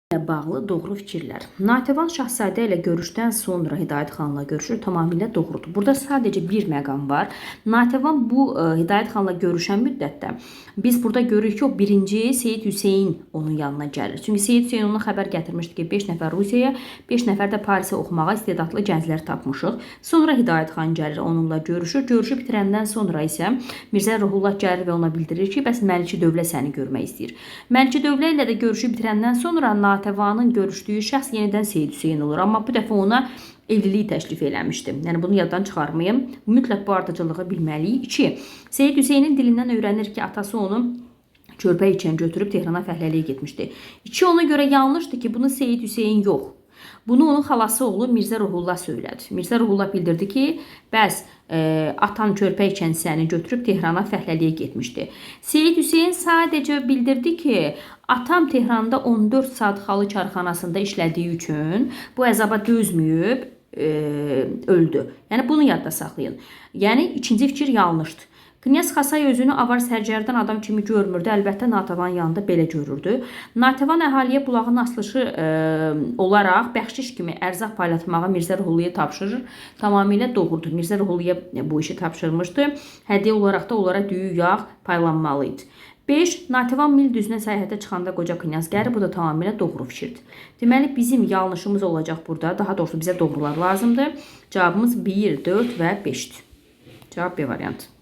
ilə bağlı doğru fikirlər. Natəvan Şahzadə ilə görüşdən sonra Hidayət xanla görüşür, tamamilə doğrudur. Burada sadəcə bir məqam var. Natəvan bu Hidayət xanla görüşən müddətdə biz burada görürük ki, o birinci Seyid Hüseyin onun yanına gəlir. Çünki Seyid Hüseyin ona xəbər gətirmişdi ki, 5 nəfər Rusiyaya, 5 nəfər də Parisə oxumağa istedadlı gənclər tapmışıq. Sonra Hidayət xan gəlir, onunla görüşür. Görüşü bitirəndən sonra isə Mirzə Ruhullah gəlir və ona bildirir ki, bəs Məlikçi Dövlə səni görmək istəyir. Məlikçi Dövlə ilə də görüşü bitirəndən sonra Natəvanın görüşdüyü şəxs yenidən Seyid Hüseyin olur. Amma bu dəfə ona evliliyi təklif eləmişdi. Yəni bunu yaddan çıxarmayın. Mütləq bu ardıcılığı bilməliyik. 2. Seyid Hüseynin dilindən öyrənir ki, atası onu körpə ikən götürüb Tehrana fəhləliyə getmişdi. 2. Ona görə yanlışdır ki, bunu Seyid Hüseyin yox. Bunu onun xalası oğlu Mirzə Ruhullah söylədi. Mirzə Ruhullah bildirdi ki, bəs atan körpə ikən səni götürüb Tehrana fəhləliyə getmişdi. Seyid Hüseyin sadəcə bildirdi ki, atam Tehranda 14 saat xalı karxanasında işlədiyi üçün bu əzaba dözməyib öldü. Yəni bunu yadda saxlayın. Yəni ikinci fikir yanlışdır. Knyaz Xasay özünü avar sərgərdən adam kimi görmürdü. Əlbəttə Natəvan yanında belə görürdü. Natəvan əhaliyə bulağın asılışı olaraq bəxşiş kimi ərzaq paylatmağı Mirzə Ruhulluya tapşırır. Tamamilə doğrudur. Mirzə Ruhulluya bu işi tapşırmışdı. Hədiyyə olaraq da onlara düyü yağ paylanmalı idi. 5. Natəvan Mil düzünə səyahətə çıxanda qoca knyaz gəlir. Bu da tamamilə doğru fikirdir. Deməli, bizim yanlışımız olacaq burada. Daha doğrusu bizə doğrular lazımdır. Cavabımız 1, 4 və 5'dir. Cavab B variantı.